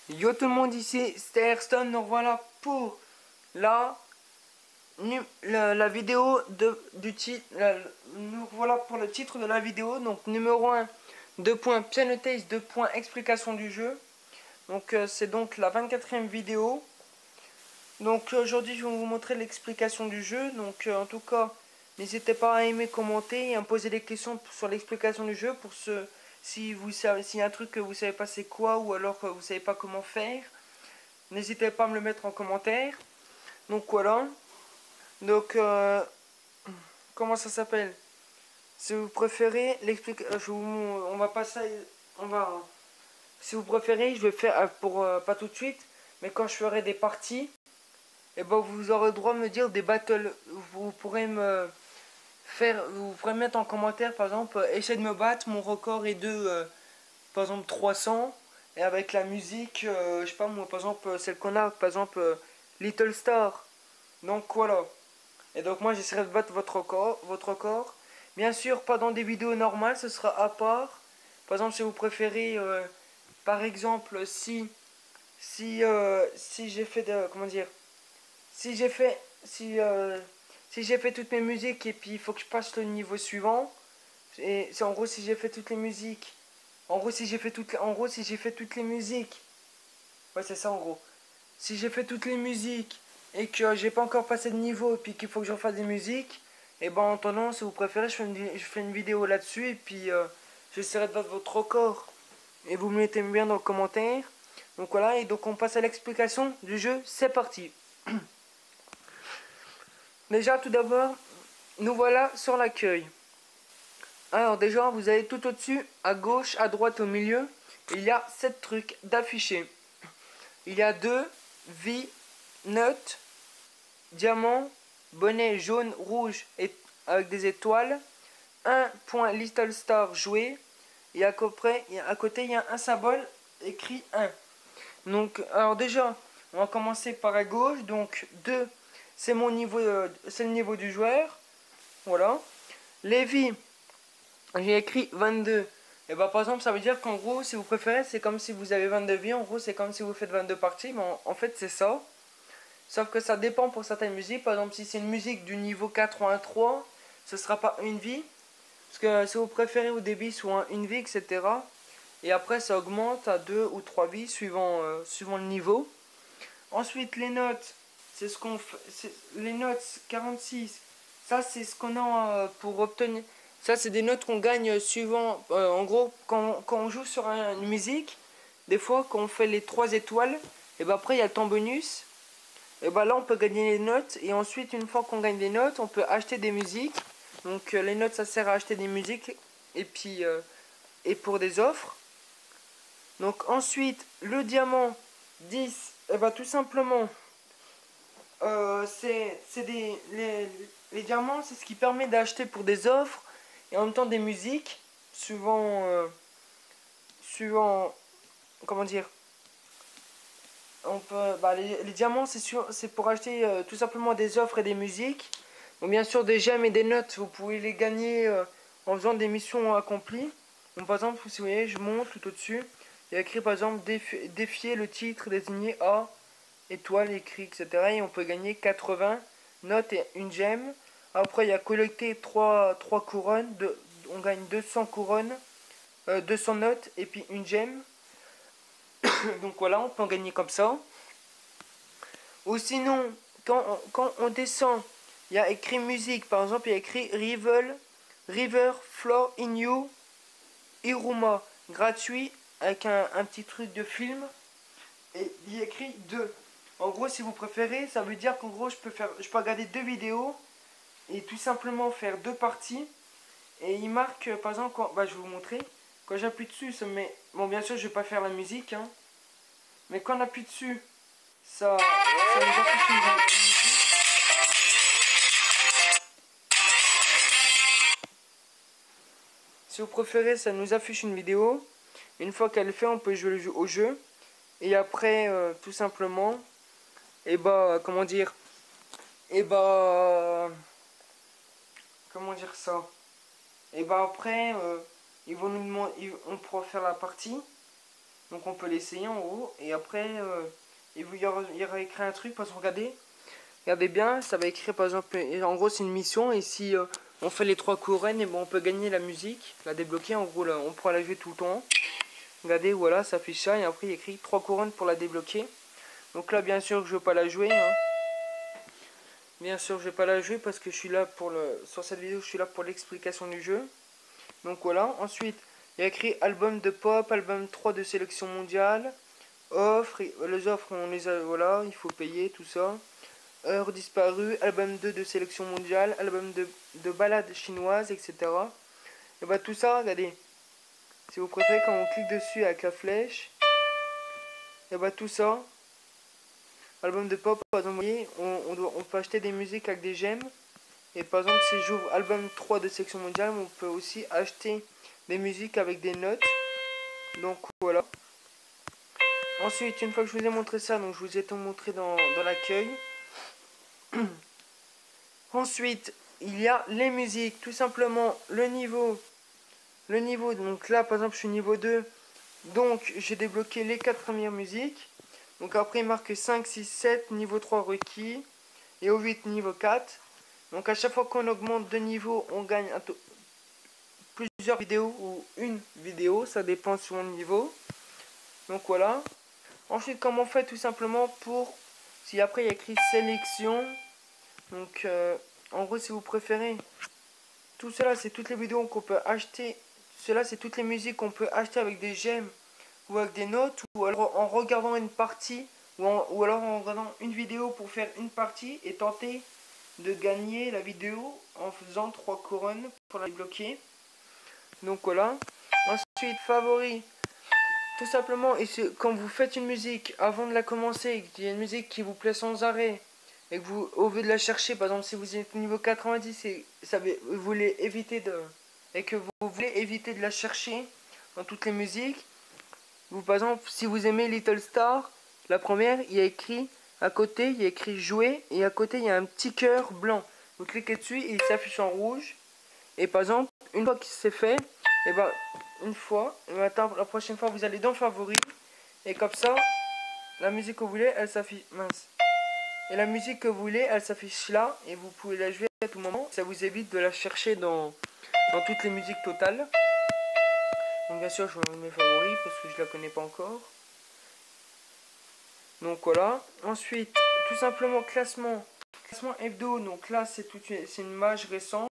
Yo tout le monde, ici c'était Airstone. Donc voilà pour la, la vidéo du titre. Nous voilà pour le titre de la vidéo. Donc numéro 1, 2 points Piano Taste, 2 points explication du jeu. Donc c'est donc la 24e vidéo. Donc aujourd'hui je vais vous montrer l'explication du jeu. Donc en tout cas, n'hésitez pas à aimer, commenter et à me poser des questions sur l'explication du jeu pour ce si vous savez, s'il y a un truc que vous savez pas c'est quoi, ou alors que vous savez pas comment faire. N'hésitez pas à me le mettre en commentaire. Donc voilà. Donc comment ça s'appelle? Si vous préférez l'explication, on va passer, on va. Si vous préférez, je vais faire pour pas tout de suite, mais quand je ferai des parties, et ben vous aurez le droit de me dire des battles. Vous pourrez me faire, vous pourrez mettre en commentaire par exemple, essayez de me battre. Mon record est de par exemple 300, et avec la musique, je sais pas moi, par exemple celle qu'on a, par exemple Little Star. Donc voilà. Et donc moi j'essaierai de battre votre record. Bien sûr, pas dans des vidéos normales, ce sera à part. Par exemple, si vous préférez, par exemple, si j'ai fait de, comment dire, si j'ai fait, si j'ai fait toutes mes musiques et puis il faut que je passe le niveau suivant. Et c'est en gros si j'ai fait toutes les musiques. En gros si j'ai fait toutes les musiques. Ouais, c'est ça en gros. Si j'ai fait toutes les musiques et que j'ai pas encore passé de niveau et puis qu'il faut que je refasse des musiques, et ben en attendant, si vous préférez, je fais une vidéo là-dessus et puis j'essaierai de battre votre record. Et vous me mettez bien dans le commentaire. Donc voilà, et donc on passe à l'explication du jeu, c'est parti. Déjà tout d'abord, nous voilà sur l'accueil. Alors déjà, vous avez tout au-dessus, à gauche, à droite, au milieu, il y a 7 trucs d'affichés. Il y a 2 vies, notes, diamant, bonnet jaune, rouge et avec des étoiles, un point Little Star joué, et à côté il y a un symbole écrit 1. Donc alors déjà, on va commencer par à gauche. Donc 2, c'est mon niveau, c'est le niveau du joueur. Voilà. Les vies, j'ai écrit 22. Et bah par exemple, ça veut dire qu'en gros, si vous préférez, c'est comme si vous avez 22 vies. En gros, c'est comme si vous faites 22 parties, mais en fait, c'est ça. Sauf que ça dépend pour certaines musiques. Par exemple, si c'est une musique du niveau 4 ou un 3, ce sera pas une vie. Parce que si vous préférez au début, soit une vie, etc. Et après, ça augmente à 2 ou 3 vies suivant le niveau. Ensuite, les notes, c'est ce qu'on fait. Les notes 46, ça, c'est ce qu'on a pour obtenir. Ça, c'est des notes qu'on gagne suivant. En gros, quand on joue sur une musique, des fois, quand on fait les 3 étoiles, et ben après, il y a le temps bonus. Et bah là on peut gagner les notes, et ensuite une fois qu'on gagne des notes on peut acheter des musiques. Donc les notes ça sert à acheter des musiques et puis et pour des offres. Donc ensuite le diamant 10, et bah tout simplement c'est les diamants, c'est ce qui permet d'acheter pour des offres et en même temps des musiques suivant comment dire. On peut, bah, les diamants, c'est pour acheter tout simplement des offres et des musiques. Donc bien sûr des gemmes et des notes, vous pouvez les gagner en faisant des missions accomplies. Donc par exemple, si vous voyez, je monte tout au-dessus. Il y a écrit par exemple défier le titre désigné à étoile écrit, etc. Et on peut gagner 80 notes et une gemme. Après il y a collecter 3 couronnes, on gagne 200 couronnes, 200 notes et puis une gemme. Donc voilà, on peut en gagner comme ça. Ou sinon, quand on descend, il y a écrit musique. Par exemple, il y a écrit River Floor in You Iruma. Gratuit, avec un petit truc de film. Et il y a écrit 2. En gros, si vous préférez, ça veut dire qu'en gros, je peux regarder 2 vidéos. Et tout simplement faire 2 parties. Et il marque, par exemple, bah, je vais vous montrer. Quand j'appuie dessus, ça me met... Bon, bien sûr, je vais pas faire la musique. Hein, mais quand on appuie dessus, ça nous affiche une musique. Si vous préférez, ça nous affiche une vidéo. Une fois qu'elle est faite, on peut jouer au jeu. Et après, tout simplement, et bah, comment dire, et bah, comment dire ça. Et bah après, ils vont nous demander, on pourra faire la partie. Donc on peut l'essayer en gros. Et après, il y aura écrit un truc, parce que regardez bien, ça va écrire par exemple, en gros c'est une mission. Et si on fait les 3 couronnes, et bon, on peut gagner la musique, la débloquer. En gros là, on pourra la jouer tout le temps. Regardez, voilà, ça affiche ça. Et après il y a écrit 3 couronnes pour la débloquer. Donc là bien sûr je ne vais pas la jouer, hein. Bien sûr je vais pas la jouer parce que je suis là pour sur cette vidéo je suis là pour l'explication du jeu. Donc voilà, ensuite il y a écrit album de pop, album 3 de sélection mondiale, offres, les offres on les a, voilà, il faut payer tout ça. Heure disparue, album 2 de sélection mondiale, album de balade chinoise, etc. Et bah tout ça, regardez, si vous préférez quand on clique dessus avec la flèche, et bah tout ça, album de pop, par exemple, vous voyez, on peut acheter des musiques avec des gemmes. Et par exemple, si j'ouvre album 3 de section mondiale, on peut aussi acheter des musiques avec des notes. Donc voilà. Ensuite, une fois que je vous ai montré ça, donc je vous ai tout montré dans l'accueil. Ensuite, il y a les musiques, tout simplement le niveau. Le niveau, donc là par exemple je suis niveau 2. Donc j'ai débloqué les 4 premières musiques. Donc après il marque 5, 6, 7, niveau 3 requis. Et au 8, niveau 4. Donc à chaque fois qu'on augmente de niveau, on gagne plusieurs vidéos ou une vidéo, ça dépend sur le niveau. Donc voilà. Ensuite, comment on fait tout simplement pour, si après il y a écrit sélection, donc en gros si vous préférez, tout cela c'est toutes les vidéos qu'on peut acheter, cela c'est toutes les musiques qu'on peut acheter avec des gemmes ou avec des notes, ou alors en regardant une partie, ou alors en regardant une vidéo pour faire une partie et tenter de gagner la vidéo en faisant 3 couronnes pour la débloquer. Donc voilà. Ensuite, favoris. Tout simplement, et quand vous faites une musique, avant de la commencer, qu'il y a une musique qui vous plaît sans arrêt, et que vous, au lieu de la chercher, par exemple, si vous êtes niveau 90 et vous voulez éviter et que vous voulez éviter de la chercher dans toutes les musiques, vous, par exemple, si vous aimez Little Star, la première, il y a écrit, à côté, il y a écrit jouer, et à côté, il y a un petit cœur blanc. Vous cliquez dessus et il s'affiche en rouge. Et par exemple, une fois que c'est fait, et ben une fois, et ben, la prochaine fois vous allez dans favoris, et comme ça, la musique que vous voulez, elle s'affiche, mince. Et la musique que vous voulez, elle s'affiche là, et vous pouvez la jouer à tout moment. Ça vous évite de la chercher dans toutes les musiques totales. Donc bien sûr, je vais mes favoris parce que je la connais pas encore. Donc voilà. Ensuite, tout simplement classement. Classement hebdo. Donc là, c'est une mage récente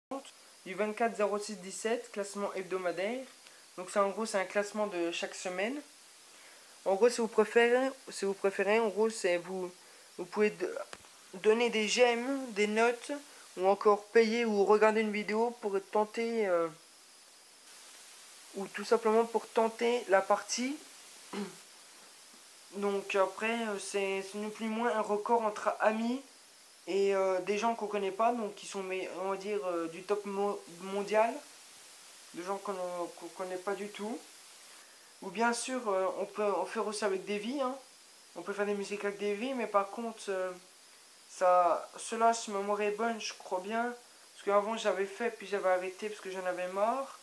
du 24-06-17, classement hebdomadaire. Donc ça en gros c'est un classement de chaque semaine. En gros si vous préférez, en gros c'est vous pouvez donner des j'aime, des notes, ou encore payer ou regarder une vidéo pour tenter ou tout simplement pour tenter la partie. Donc après c'est ni plus ni moins un record entre amis et des gens qu'on connaît pas, donc qui sont on va dire du top mondial, de gens qu'on connaît pas du tout. Ou bien sûr, on peut en faire aussi avec des vies, hein. On peut faire des musiques avec des vies, mais par contre, cela, si ma mémoire est bonne, je crois bien. Parce qu'avant, j'avais fait, puis j'avais arrêté parce que j'en avais marre.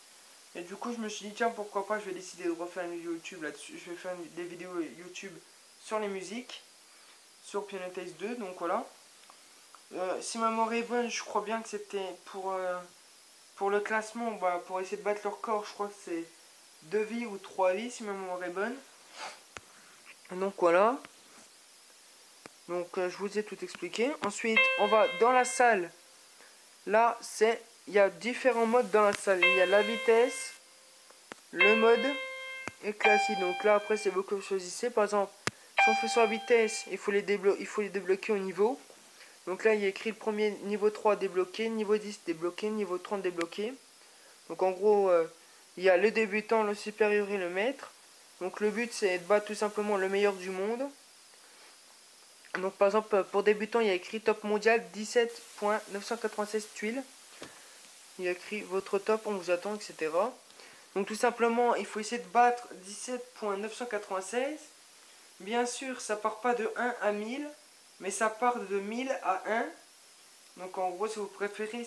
Et du coup, je me suis dit, tiens, pourquoi pas, je vais décider de refaire une vidéo YouTube là-dessus. Je vais faire des vidéos YouTube sur les musiques, sur Piano Taste 2, donc voilà. Si ma mémoire est bonne, je crois bien que c'était pour le classement, bah, pour essayer de battre le record, je crois que c'est 2 vies ou 3 vies, si ma mémoire est bonne. Donc voilà. Donc je vous ai tout expliqué. Ensuite, on va dans la salle. Là, il y a différents modes dans la salle. Il y a la vitesse, le mode et classique. Donc là, après, c'est vous que vous choisissez. Par exemple, si on fait sur la vitesse, il faut les débloquer au niveau. Donc là, il y a écrit le premier niveau 3 débloqué, niveau 10 débloqué, niveau 30 débloqué. Donc en gros, il y a le débutant, le supérieur et le maître. Donc le but, c'est de battre tout simplement le meilleur du monde. Donc par exemple pour débutants il y a écrit top mondial 17.996 tuiles. Il y a écrit votre top, on vous attend, etc. Donc tout simplement il faut essayer de battre 17.996. Bien sûr ça part pas de 1 à 1000, mais ça part de 1000 à 1. Donc en gros si vous préférez,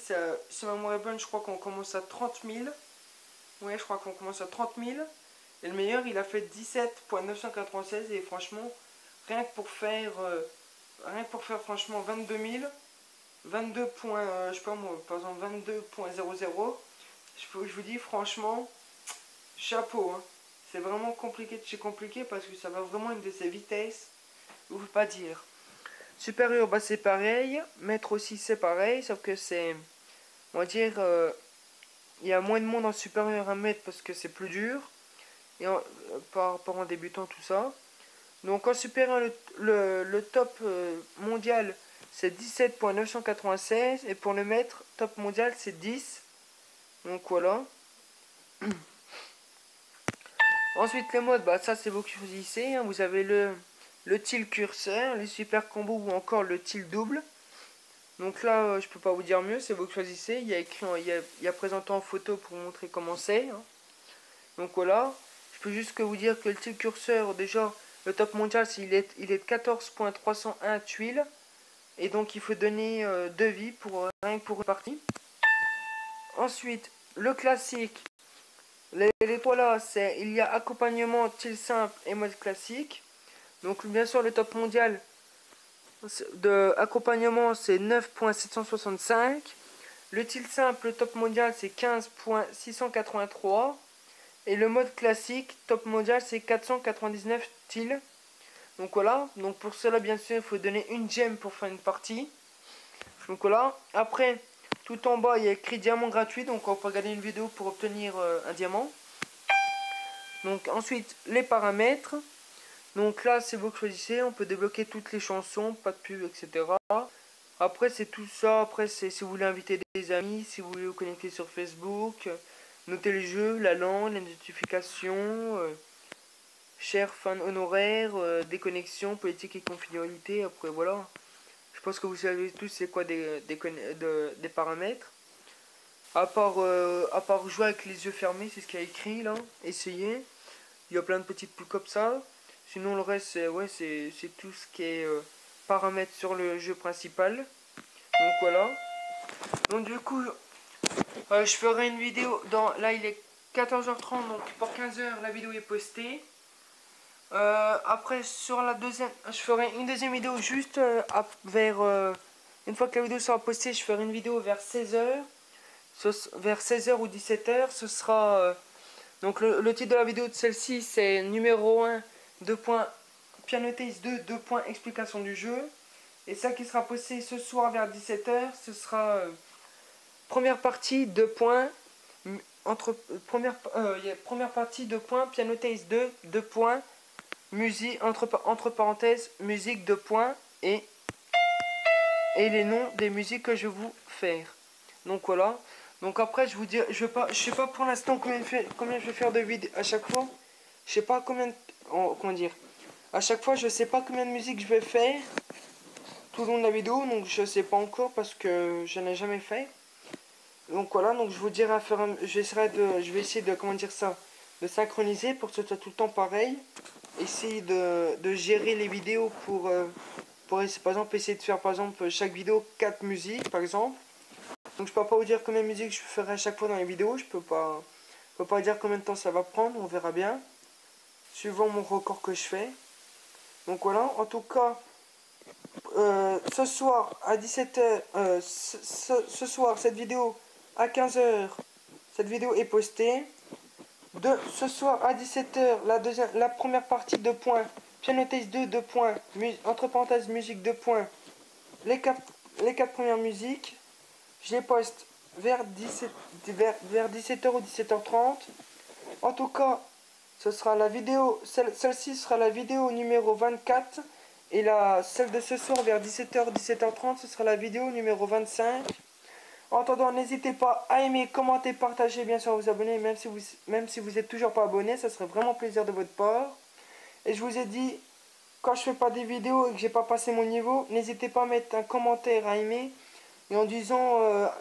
si ma mémoire est bonne, je crois qu'on commence à 30 000. Ouais, je crois qu'on commence à 30 000. Et le meilleur, il a fait 17.996 et franchement, rien que pour faire franchement 22 000, 22 points, je sais pas moi, par exemple 22.00, je vous dis franchement, chapeau, hein. C'est vraiment compliqué de chez compliqué parce que ça va vraiment une de ces vitesses, vous pouvez pas dire. Supérieur, bah c'est pareil, mètre aussi c'est pareil, sauf que c'est, on va dire, il y a moins de monde en supérieur à mètre parce que c'est plus dur, et par rapport en débutant tout ça. Donc en supérieur, le top mondial c'est 17.996 et pour le mètre top mondial c'est 10. Donc voilà. Ensuite les modes, bah ça c'est vous qui choisissez, hein. Vous avez le tilt curseur, les super combos ou encore le tilt double. Donc là je peux pas vous dire mieux, c'est vous qui choisissez. Il y a écrit, il y a présenté en photo pour vous montrer comment c'est, hein. Donc voilà. Je peux juste que vous dire que le tilt curseur, déjà le top mondial il est de 14.301 tuiles. Et donc il faut donner 2 vies pour rien que pour une partie. Ensuite, le classique. Les trois là, c'est il y a accompagnement, tilt simple et mode classique. Donc bien sûr le top mondial de accompagnement c'est 9.765. Le tilt simple, le top mondial c'est 15.683. Et le mode classique, top mondial c'est 499 tilt. Donc voilà, donc pour cela bien sûr il faut donner une gemme pour faire une partie. Donc voilà, après tout en bas il y a écrit diamant gratuit, donc on peut regarder une vidéo pour obtenir un diamant. Donc ensuite les paramètres, donc là c'est vous qui choisissez, on peut débloquer toutes les chansons, pas de pub, etc. Après c'est tout ça, après c'est si vous voulez inviter des amis, si vous voulez vous connecter sur Facebook, noter les jeux, la langue, les notifications, chers fans honoraires, déconnexion, politique et confidentialité, après voilà. Je pense que vous savez tous c'est quoi des paramètres. À part jouer avec les yeux fermés, c'est ce qu'il y a écrit là. Essayez. Il y a plein de petites trucs comme ça. Sinon le reste c'est ouais, c'est tout ce qui est paramètres sur le jeu principal. Donc voilà. Donc du coup je ferai une vidéo dans. Là il est 14h30 donc pour 15h la vidéo est postée. Après sur la deuxième, je ferai une deuxième vidéo juste vers une fois que la vidéo sera postée, je ferai une vidéo vers 16h. Vers 16h ou 17h, ce sera donc le titre de la vidéo de celle-ci c'est numéro 1 2 points Pianotaste 2 2 points explication du jeu, et ça qui sera postée ce soir vers 17h, ce sera première partie 2 points première partie 2 points Pianotaste 2 2 points musique entre parenthèses musique 2 points et les noms des musiques que je vais vous faire. Donc voilà. Donc après je vous dis, je sais pas pour l'instant combien je vais faire de vidéos à chaque fois. Je sais pas combien comment dire. À chaque fois je sais pas combien de musique je vais faire tout le long de la vidéo, donc je sais pas encore parce que je n'ai jamais fait. Donc voilà, donc je vous dirai à faire je vais essayer de comment dire ça, de synchroniser pour que ce soit tout le temps pareil. Essayer de gérer les vidéos pour par exemple essayer de faire par exemple chaque vidéo 4 musiques par exemple. Donc je peux pas vous dire combien de musique je ferai à chaque fois dans les vidéos, je peux pas dire combien de temps ça va prendre, on verra bien. Suivant mon record que je fais. Donc voilà, en tout cas, ce soir à 17h, ce soir cette vidéo à 15h, cette vidéo est postée. Ce soir à 17h, la première partie 2 points, Pianotaste 2 2 points, entre parenthèses musique 2 points, les 4 premières musiques. Je les poste vers 17h ou 17h30. En tout cas, ce sera la vidéo, celle-ci sera la vidéo numéro 24. Et celle de ce soir vers 17h, 17h30, ce sera la vidéo numéro 25. En attendant, n'hésitez pas à aimer, commenter, partager, bien sûr à vous abonner, même si vous êtes toujours pas abonné, ça serait vraiment plaisir de votre part. Et je vous ai dit, quand je fais pas des vidéos et que j'ai pas passé mon niveau, n'hésitez pas à mettre un commentaire, à aimer. Et en disant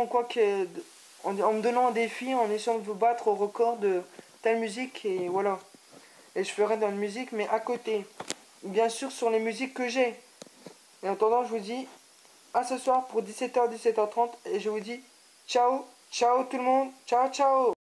quoi que, en me donnant un défi, en essayant de vous battre au record de telle musique, et voilà. Et je ferai dans la musique, mais à côté. Bien sûr sur les musiques que j'ai. Et en attendant, je vous dis à ce soir pour 17h, 17h30, et je vous dis ciao, ciao tout le monde, ciao, ciao.